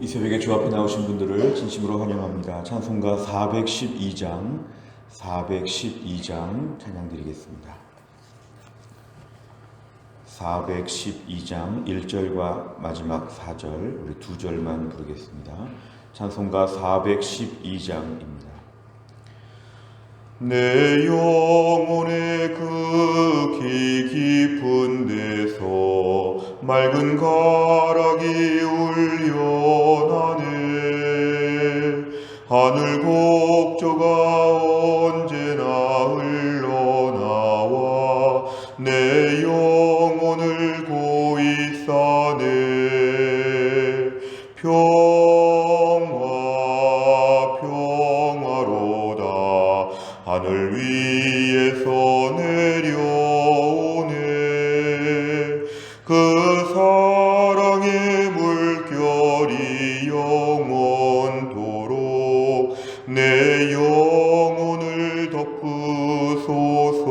이 새벽에 주 앞에 나오신 분들을 진심으로 환영합니다. 찬송가 412장 찬양 드리겠습니다. 412장 1절과 마지막 4절 우리 두 절만 부르겠습니다. 찬송가 412장입니다. 내 영혼의 극히 깊은 데서 맑은 가락이 울려나네. 하늘 곡조가 언제나 흘러나와 내 영혼을 고이 싸네. 평화로다 하늘 위에서 내려오네. 그 사랑의 물결이 영원토록 내 영혼을 덮으소서.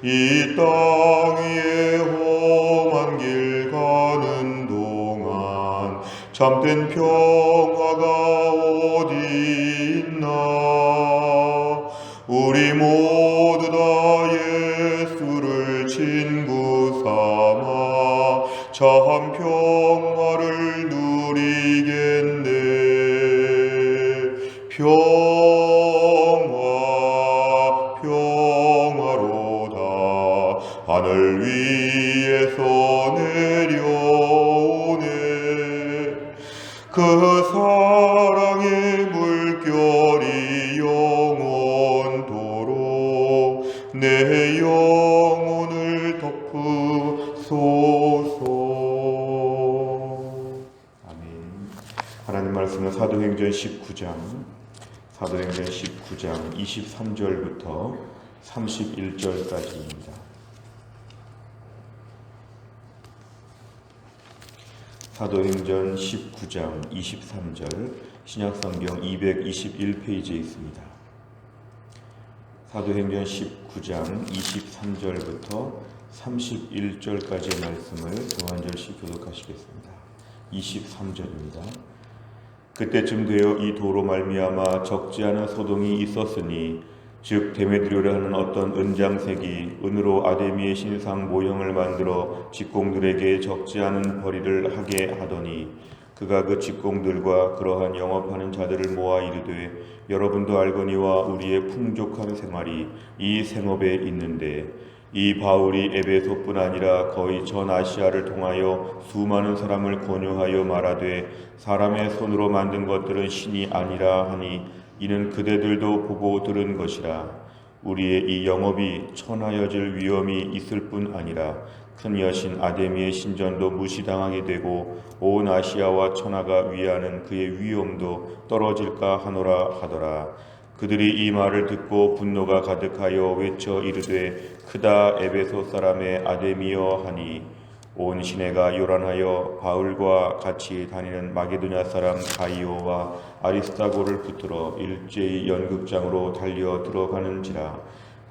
이 땅 위에 험한 길 가는 동안 참된 평화가 어디 있나. 우리 모두 다 예수를 친구 삼아 참 평화를 누리겠네. 평화로다 하늘 위에서 내려오네. 그 사랑의 물결이 영원토록 내 영혼을 덮으소서. 아멘. 하나님 말씀은 사도행전 19장 23절부터 31절까지입니다. 사도행전 19장 23절 신약성경 221페이지에 있습니다. 사도행전 19장 23절부터 31절까지의 말씀을 두 한 절씩 교독하시겠습니다. 23절입니다. 그때쯤 되어 이 도로 말미암아 적지 않은 소동이 있었으니 즉 데메드리오라 하는 어떤 은장색이 은으로 아데미의 신상 모형을 만들어 직공들에게 적지 않은 벌이를 하게 하더니 그가 그 직공들과 그러한 영업하는 자들을 모아 이르되 여러분도 알거니와 우리의 풍족한 생활이 이 생업에 있는데 이 바울이 에베소뿐 아니라 거의 전 아시아를 통하여 수많은 사람을 권유하여 말하되 사람의 손으로 만든 것들은 신이 아니라 하니 이는 그대들도 보고 들은 것이라. 우리의 이 영업이 천하여질 위험이 있을 뿐 아니라 큰 여신 아데미의 신전도 무시당하게 되고 온 아시아와 천하가 위하는 그의 위엄도 떨어질까 하노라 하더라. 그들이 이 말을 듣고 분노가 가득하여 외쳐 이르되 크다 에베소 사람의 아데미여 하니 온 시내가 요란하여 바울과 같이 다니는 마게도냐 사람 가이오와 아리스타고를 붙들어 일제히 연극장으로 달려 들어가는지라.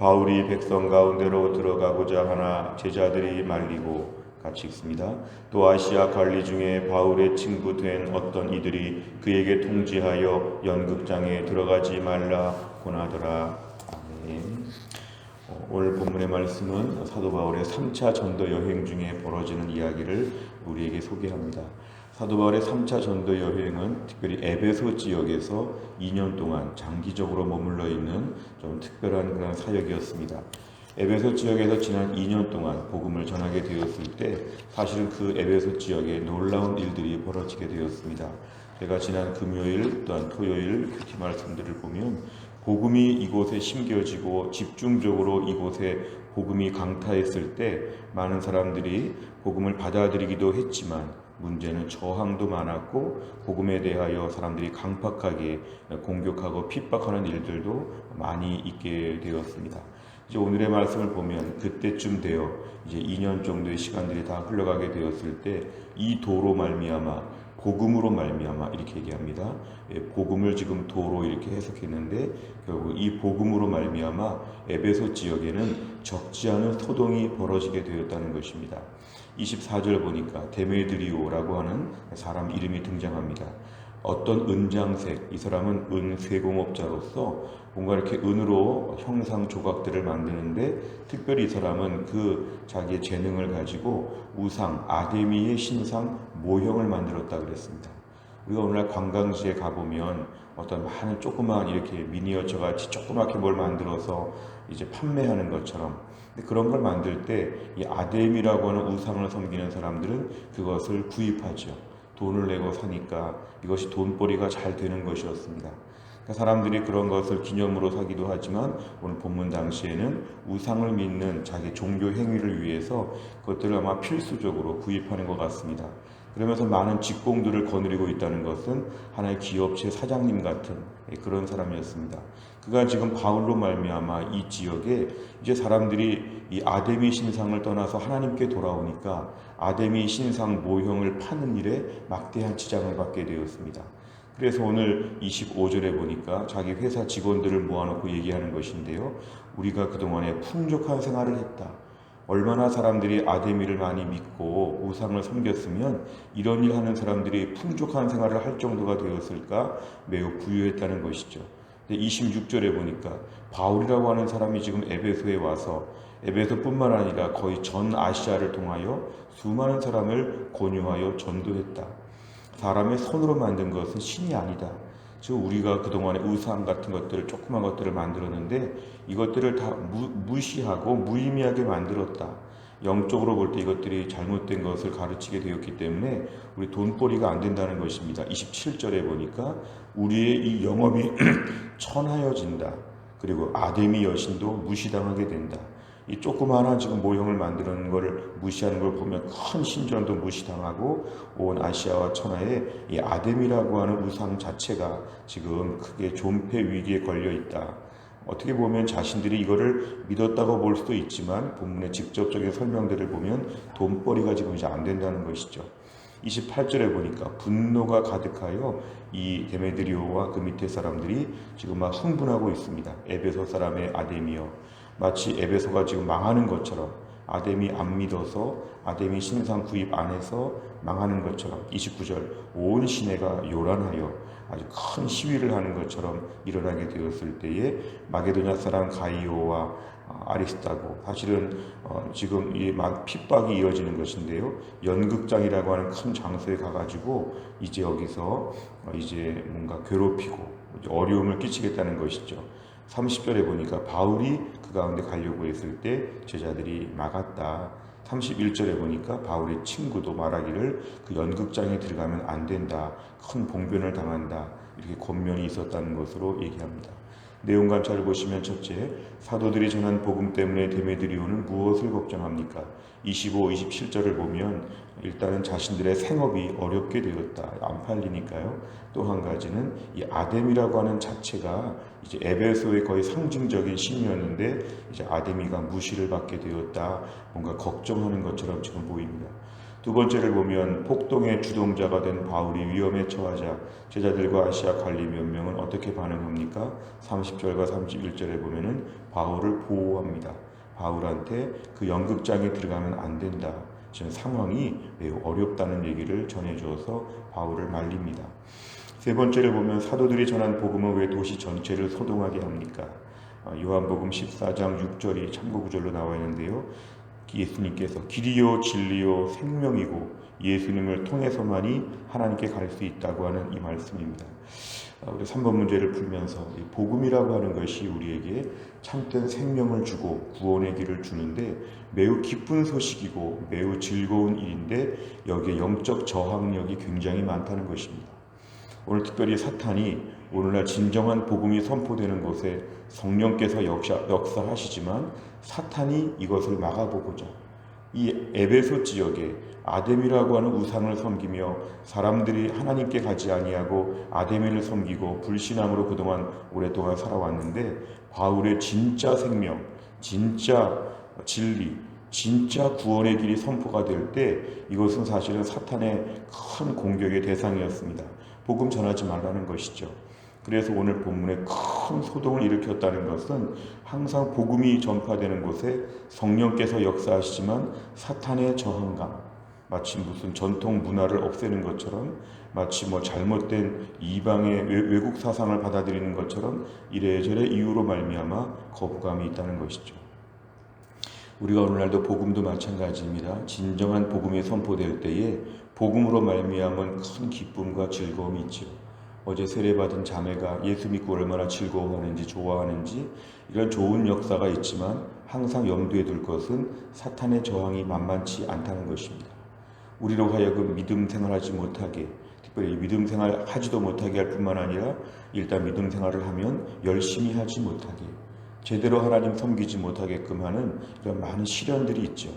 바울이 백성 가운데로 들어가고자 하나 제자들이 말리고 같이 읽습니다. 또 아시아 관리 중에 바울의 친구 된 어떤 이들이 그에게 통지하여 연극장에 들어가지 말라 권하더라. 아멘. 오늘 본문의 말씀은 사도 바울의 3차 전도 여행 중에 벌어지는 이야기를 우리에게 소개합니다. 사도 바울의 3차 전도 여행은 특별히 에베소 지역에서 2년 동안 장기적으로 머물러 있는 좀 특별한 그런 사역이었습니다. 에베소 지역에서 지난 2년 동안 복음을 전하게 되었을 때 사실은 그 에베소 지역에 놀라운 일들이 벌어지게 되었습니다. 제가 지난 금요일 또한 토요일 큐티 말씀들을 보면 복음이 이곳에 심겨지고 집중적으로 이곳에 복음이 강타했을 때 많은 사람들이 복음을 받아들이기도 했지만 문제는 저항도 많았고 복음에 대하여 사람들이 강팍하게 공격하고 핍박하는 일들도 많이 있게 되었습니다. 이제 오늘의 말씀을 보면 그때쯤 되어 이제 2년 정도의 시간들이 다 흘러가게 되었을 때 이 도로 말미암아 복음으로 말미암아 이렇게 얘기합니다. 복음을 지금 도로 이렇게 해석했는데 결국 이 복음으로 말미암아 에베소 지역에는 적지 않은 소동이 벌어지게 되었다는 것입니다. 24절 보니까 데메드리오라고 하는 사람 이름이 등장합니다. 어떤 은장색, 이 사람은 은쇠공업자로서 뭔가 이렇게 은으로 형상 조각들을 만드는데, 특별히 이 사람은 그 자기의 재능을 가지고 우상, 아데미의 신상 모형을 만들었다 그랬습니다. 우리가 오늘날 관광지에 가보면 어떤 많은 조그만 이렇게 미니어처 같이 조그맣게 뭘 만들어서 이제 판매하는 것처럼, 그런 걸 만들 때 이 아데미라고 하는 우상을 섬기는 사람들은 그것을 구입하죠. 돈을 내고 사니까 이것이 돈벌이가 잘 되는 것이었습니다. 그러니까 사람들이 그런 것을 기념으로 사기도 하지만 오늘 본문 당시에는 우상을 믿는 자기 종교 행위를 위해서 그것들을 아마 필수적으로 구입하는 것 같습니다. 그러면서 많은 직공들을 거느리고 있다는 것은 하나의 기업체 사장님 같은 그런 사람이었습니다. 그가 지금 바울로 말미암아 이 지역에 이제 사람들이 이 아데미 신상을 떠나서 하나님께 돌아오니까 아데미 신상 모형을 파는 일에 막대한 지장을 받게 되었습니다. 그래서 오늘 25절에 보니까 자기 회사 직원들을 모아놓고 얘기하는 것인데요. 우리가 그동안에 풍족한 생활을 했다. 얼마나 사람들이 아데미를 많이 믿고 우상을 섬겼으면 이런 일 하는 사람들이 풍족한 생활을 할 정도가 되었을까? 매우 부유했다는 것이죠. 26절에 보니까 바울이라고 하는 사람이 지금 에베소에 와서 에베소뿐만 아니라 거의 전 아시아를 통하여 수많은 사람을 권유하여 전도했다. 사람의 손으로 만든 것은 신이 아니다. 즉 우리가 그동안에 우상 같은 것들을, 조그만 것들을 만들었는데 이것들을 다 무시하고 무의미하게 만들었다. 영적으로 볼 때 이것들이 잘못된 것을 가르치게 되었기 때문에 우리 돈벌이가 안 된다는 것입니다. 27절에 보니까 우리의 이 영업이 천하여진다. 그리고 아데미 여신도 무시당하게 된다. 이 조그마한 지금 모형을 만드는 것을 무시하는 걸 보면 큰 신전도 무시당하고 온 아시아와 천하에 이 아데미라고 하는 우상 자체가 지금 크게 존폐 위기에 걸려 있다. 어떻게 보면 자신들이 이거를 믿었다고 볼 수도 있지만 본문의 직접적인 설명들을 보면 돈벌이가 지금 이제 안 된다는 것이죠. 28절에 보니까 분노가 가득하여 이 데메드리오와 그 밑에 사람들이 지금 막 흥분하고 있습니다. 에베소 사람의 아데미여, 마치 에베소가 지금 망하는 것처럼, 아데미 안 믿어서 아데미 신상 구입 안 해서 망하는 것처럼 29절 온 시내가 요란하여 아주 큰 시위를 하는 것처럼 일어나게 되었을 때에 마게도냐 사람 가이오와 아리스타고, 사실은 지금 이 막 핍박이 이어지는 것인데요. 연극장이라고 하는 큰 장소에 가가지고 이제 여기서 이제 뭔가 괴롭히고 어려움을 끼치겠다는 것이죠. 30절에 보니까 바울이 그 가운데 가려고 했을 때 제자들이 막았다. 31절에 보니까 바울의 친구도 말하기를 그 연극장에 들어가면 안 된다. 큰 봉변을 당한다. 이렇게 권면이 있었다는 것으로 얘기합니다. 내용 감찰을 보시면 첫째, 사도들이 전한 복음 때문에 데메드리오는 무엇을 걱정합니까? 25, 27절을 보면 일단은 자신들의 생업이 어렵게 되었다. 안 팔리니까요. 또 한 가지는 이 아데미라고 하는 자체가 이제 에베소의 거의 상징적인 신이었는데 이제 아데미가 무시를 받게 되었다. 뭔가 걱정하는 것처럼 지금 보입니다. 두 번째를 보면 폭동의 주동자가 된 바울이 위험에 처하자 제자들과 아시아 관리 몇 명은 어떻게 반응합니까? 30절과 31절에 보면은 바울을 보호합니다. 바울한테 그 연극장에 들어가면 안 된다. 지금 상황이 매우 어렵다는 얘기를 전해주어서 바울을 말립니다. 세 번째를 보면 사도들이 전한 복음은 왜 도시 전체를 소동하게 합니까? 요한복음 14장 6절이 참고구절로 나와 있는데요. 예수님께서 길이요 진리요 생명이고 예수님을 통해서만이 하나님께 갈 수 있다고 하는 이 말씀입니다. 우리 3번 문제를 풀면서 이 복음이라고 하는 것이 우리에게 참된 생명을 주고 구원의 길을 주는데 매우 기쁜 소식이고 매우 즐거운 일인데 여기에 영적 저항력이 굉장히 많다는 것입니다. 오늘 특별히 사탄이 오늘날 진정한 복음이 선포되는 곳에 성령께서 역사하시지만 사탄이 이것을 막아보고자 이 에베소 지역에 아데미라고 하는 우상을 섬기며 사람들이 하나님께 가지 아니하고 아데미를 섬기고 불신함으로 그동안 오랫동안 살아왔는데 바울의 진짜 생명, 진짜 진리, 진짜 구원의 길이 선포가 될 때 이것은 사실은 사탄의 큰 공격의 대상이었습니다. 복음 전하지 말라는 것이죠. 그래서 오늘 본문에 큰 소동을 일으켰다는 것은 항상 복음이 전파되는 곳에 성령께서 역사하시지만 사탄의 저항감, 마치 무슨 전통 문화를 없애는 것처럼, 마치 잘못된 이방의 외국 사상을 받아들이는 것처럼 이래저래 이유로 말미암아 거부감이 있다는 것이죠. 우리가 오늘날도 복음도 마찬가지입니다. 진정한 복음이 선포될 때에 복음으로 말미암은 큰 기쁨과 즐거움이 있죠. 어제 세례받은 자매가 예수 믿고 얼마나 즐거워하는지 좋아하는지, 이런 좋은 역사가 있지만 항상 염두에 둘 것은 사탄의 저항이 만만치 않다는 것입니다. 우리로 하여금 믿음 생활하지 못하게, 특별히 믿음 생활 하지도 못하게 할 뿐만 아니라 일단 믿음 생활을 하면 열심히 하지 못하게, 제대로 하나님 섬기지 못하게끔 하는 이런 많은 시련들이 있죠.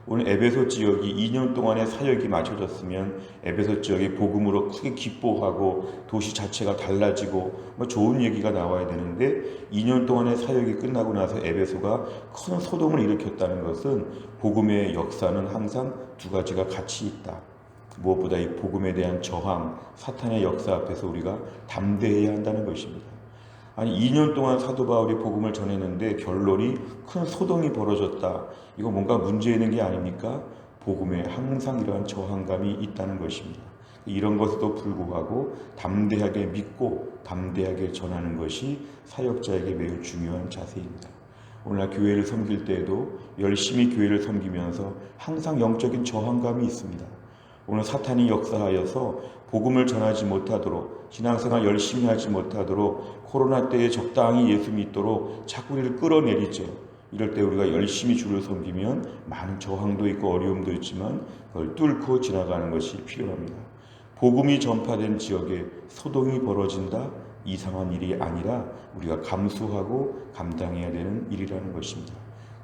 오늘 에베소 지역이 2년 동안의 사역이 마쳐졌으면 에베소 지역이 복음으로 크게 기뻐하고 도시 자체가 달라지고 좋은 얘기가 나와야 되는데, 2년 동안의 사역이 끝나고 나서 에베소가 큰 소동을 일으켰다는 것은 복음의 역사는 항상 두 가지가 같이 있다. 무엇보다 이 복음에 대한 저항, 사탄의 역사 앞에서 우리가 담대해야 한다는 것입니다. 아니 2년 동안 사도 바울이 복음을 전했는데 결론이 큰 소동이 벌어졌다. 이거 뭔가 문제 있는 게 아닙니까? 복음에 항상 이러한 저항감이 있다는 것입니다. 이런 것에도 불구하고 담대하게 믿고 담대하게 전하는 것이 사역자에게 매우 중요한 자세입니다. 오늘날 교회를 섬길 때에도 열심히 교회를 섬기면서 항상 영적인 저항감이 있습니다. 오늘 사탄이 역사하여서 복음을 전하지 못하도록, 신앙생활 열심히 하지 못하도록, 코로나 때에 적당히 예수 믿도록 자꾸 우리를 끌어내리죠. 이럴 때 우리가 열심히 주를 섬기면 많은 저항도 있고 어려움도 있지만 그걸 뚫고 지나가는 것이 필요합니다. 복음이 전파된 지역에 소동이 벌어진다? 이상한 일이 아니라 우리가 감수하고 감당해야 되는 일이라는 것입니다.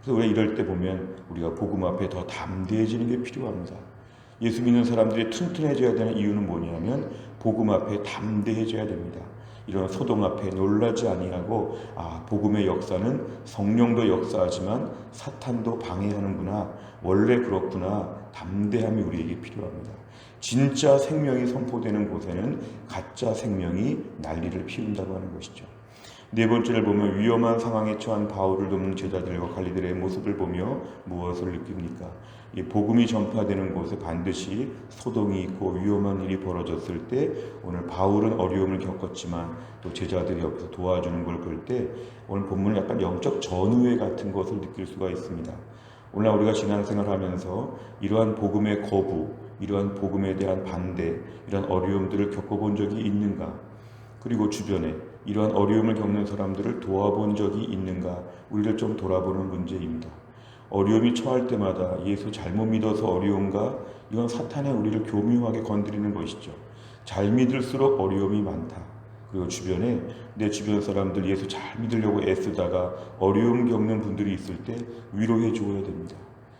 그래서 우리가 이럴 때 보면 우리가 복음 앞에 더 담대해지는 게 필요합니다. 예수 믿는 사람들이 튼튼해져야 되는 이유는 뭐냐면 복음 앞에 담대해져야 됩니다. 이런 소동 앞에 놀라지 아니하고 복음의 역사는 성령도 역사하지만 사탄도 방해하는구나, 원래 그렇구나, 담대함이 우리에게 필요합니다. 진짜 생명이 선포되는 곳에는 가짜 생명이 난리를 피운다고 하는 것이죠. 네 번째를 보면 위험한 상황에 처한 바울을 돕는 제자들과 관리들의 모습을 보며 무엇을 느낍니까? 이 복음이 전파되는 곳에 반드시 소동이 있고 위험한 일이 벌어졌을 때, 오늘 바울은 어려움을 겪었지만 또 제자들이 옆에서 도와주는 걸 볼 때 오늘 본문은 약간 영적 전우회 같은 것을 느낄 수가 있습니다. 오늘 우리가 신앙생활을 하면서 이러한 복음의 거부, 이러한 복음에 대한 반대, 이런 어려움들을 겪어본 적이 있는가? 그리고 주변에 이러한 어려움을 겪는 사람들을 도와본 적이 있는가? 우리를 좀 돌아보는 문제입니다. 어려움이 처할 때마다 예수 잘못 믿어서 어려운가? 이건 사탄의 우리를 교묘하게 건드리는 것이죠. 잘 믿을수록 어려움이 많다. 그리고 주변에 내 주변 사람들 예수 잘 믿으려고 애쓰다가 어려움 겪는 분들이 있을 때 위로해 줘야 됩니다.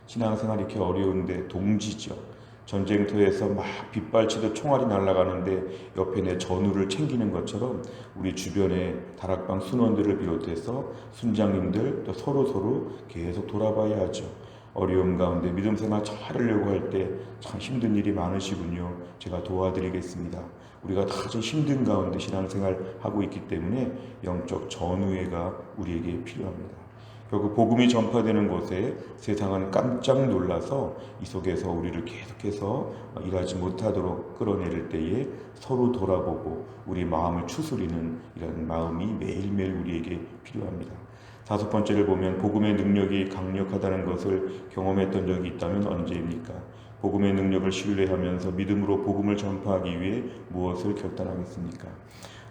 신앙생활 이렇게 어려운데 동지죠. 전쟁터에서 막 빗발치듯 총알이 날아가는데 옆에 내 전우를 챙기는 것처럼 우리 주변에 다락방 순원들을 비롯해서 순장님들 또 서로 계속 돌아봐야 하죠. 어려움 가운데 믿음 생활 잘하려고 할 때 참 힘든 일이 많으시군요. 제가 도와드리겠습니다. 우리가 다 좀 힘든 가운데 신앙생활 하고 있기 때문에 영적 전우회가 우리에게 필요합니다. 결국 복음이 전파되는 곳에 세상은 깜짝 놀라서 이 속에서 우리를 계속해서 일하지 못하도록 끌어내릴 때에 서로 돌아보고 우리 마음을 추스리는 이런 마음이 매일매일 우리에게 필요합니다. 다섯 번째를 보면 복음의 능력이 강력하다는 것을 경험했던 적이 있다면 언제입니까? 복음의 능력을 신뢰하면서 믿음으로 복음을 전파하기 위해 무엇을 결단하겠습니까?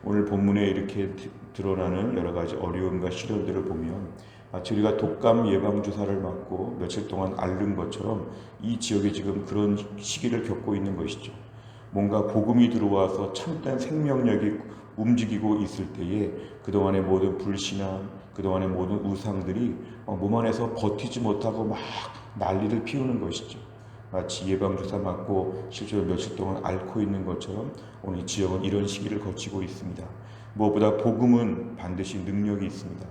오늘 본문에 이렇게 드러나는 여러 가지 어려움과 시련들을 보면 마치 우리가 독감 예방주사를 맞고 며칠 동안 앓는 것처럼 이 지역에 지금 그런 시기를 겪고 있는 것이죠. 뭔가 복음이 들어와서 참된 생명력이 움직이고 있을 때에 그동안의 모든 불신앙, 그동안의 모든 우상들이 몸 안에서 버티지 못하고 막 난리를 피우는 것이죠. 마치 예방주사 맞고 실제로 며칠 동안 앓고 있는 것처럼 오늘 이 지역은 이런 시기를 거치고 있습니다. 무엇보다 복음은 반드시 능력이 있습니다.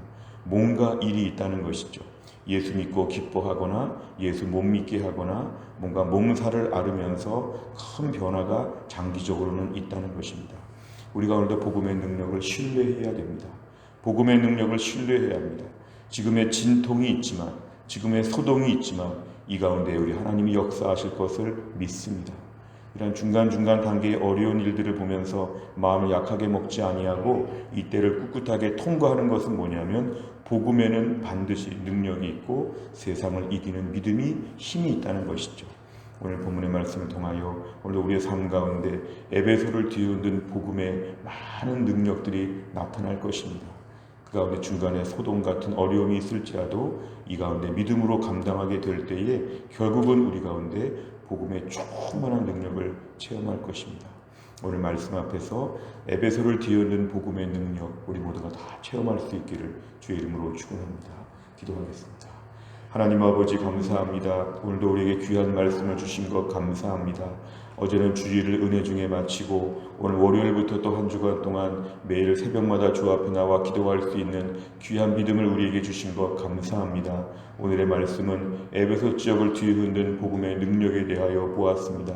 뭔가 일이 있다는 것이죠. 예수 믿고 기뻐하거나 예수 못 믿게 하거나 뭔가 몸살을 앓으면서 큰 변화가 장기적으로는 있다는 것입니다. 우리가 오늘도 복음의 능력을 신뢰해야 됩니다. 복음의 능력을 신뢰해야 합니다. 지금의 진통이 있지만, 지금의 소동이 있지만 이 가운데 우리 하나님이 역사하실 것을 믿습니다. 이런 중간중간 단계의 어려운 일들을 보면서 마음을 약하게 먹지 아니하고 이때를 꿋꿋하게 통과하는 것은 뭐냐면 복음에는 반드시 능력이 있고 세상을 이기는 믿음이 힘이 있다는 것이죠. 오늘 본문의 말씀을 통하여 오늘 우리의 삶 가운데 에베소를 뒤흔든 복음의 많은 능력들이 나타날 것입니다. 그 가운데 중간에 소동 같은 어려움이 있을지라도 이 가운데 믿음으로 감당하게 될 때에 결국은 우리 가운데 복음의 충만한 능력을 체험할 것입니다. 오늘 말씀 앞에서 에베소를 뒤흔든 복음의 능력 우리 모두가 다 체험할 수 있기를 주의 이름으로 축원합니다. 기도하겠습니다. 하나님 아버지 감사합니다. 오늘도 우리에게 귀한 말씀을 주신 것 감사합니다. 어제는 주일을 은혜 중에 마치고 오늘 월요일부터 또 한 주간 동안 매일 새벽마다 주 앞에 나와 기도할 수 있는 귀한 믿음을 우리에게 주신 것 감사합니다. 오늘의 말씀은 에베소 지역을 뒤흔든 복음의 능력에 대하여 보았습니다.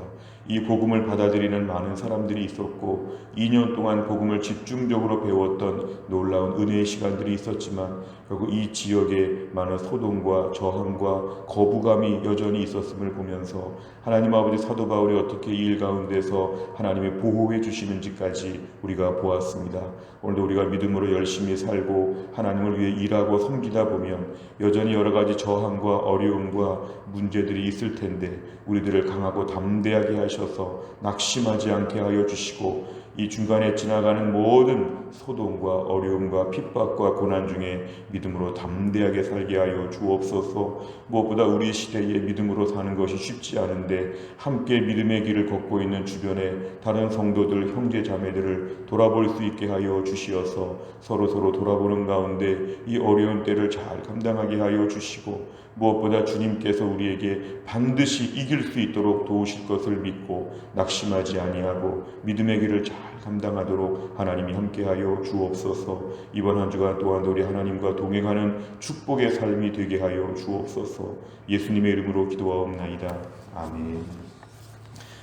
이 복음을 받아들이는 많은 사람들이 있었고 2년 동안 복음을 집중적으로 배웠던 놀라운 은혜의 시간들이 있었지만 결국 이 지역에 많은 소동과 저항과 거부감이 여전히 있었음을 보면서 하나님 아버지 사도 바울이 어떻게 이 일 가운데서 하나님의 보호해 주시는지까지 우리가 보았습니다. 오늘도 우리가 믿음으로 열심히 살고 하나님을 위해 일하고 섬기다 보면 여전히 여러 가지 저항과 어려움과 문제들이 있을 텐데 우리들을 강하고 담대하게 하셔서 낙심하지 않게 하여 주시고 이 중간에 지나가는 모든 소동과 어려움과 핍박과 고난 중에 믿음으로 담대하게 살게 하여 주옵소서. 무엇보다 우리 시대에 믿음으로 사는 것이 쉽지 않은데 함께 믿음의 길을 걷고 있는 주변의 다른 성도들 형제 자매들을 돌아볼 수 있게 하여 주시어서 서로 돌아보는 가운데 이 어려운 때를 잘 감당하게 하여 주시고 무엇보다 주님께서 우리에게 반드시 이길 수 있도록 도우실 것을 믿고 낙심하지 아니하고 믿음의 길을 잘 감당하도록 하나님이 함께하여 주옵소서. 이번 한 주간 또한 우리 하나님과 동행하는 축복의 삶이 되게 하여 주옵소서. 예수님의 이름으로 기도하옵나이다. 아멘.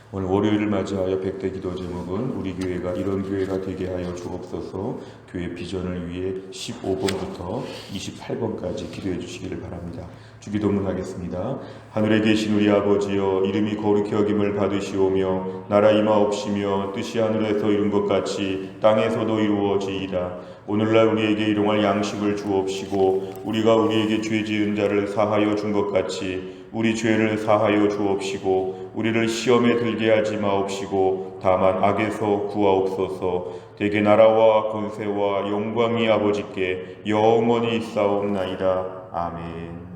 오늘 월요일을 맞이하여 100대 기도 제목은 우리 교회가 이런 교회가 되게 하여 주옵소서. 교회 비전을 위해 15번부터 28번까지 기도해 주시기를 바랍니다. 주기도문 하겠습니다. 하늘에 계신 우리 아버지여, 이름이 거룩히 여김을 받으시오며 나라 임하옵시며 뜻이 하늘에서 이룬 것 같이 땅에서도 이루어지이다. 오늘날 우리에게 일용할 양식을 주옵시고 우리가 우리에게 죄 지은 자를 사하여 준 것 같이 우리 죄를 사하여 주옵시고 우리를 시험에 들게 하지 마옵시고 다만 악에서 구하옵소서. 대개 나라와 권세와 영광이 아버지께 영원히 있사옵나이다. 아멘.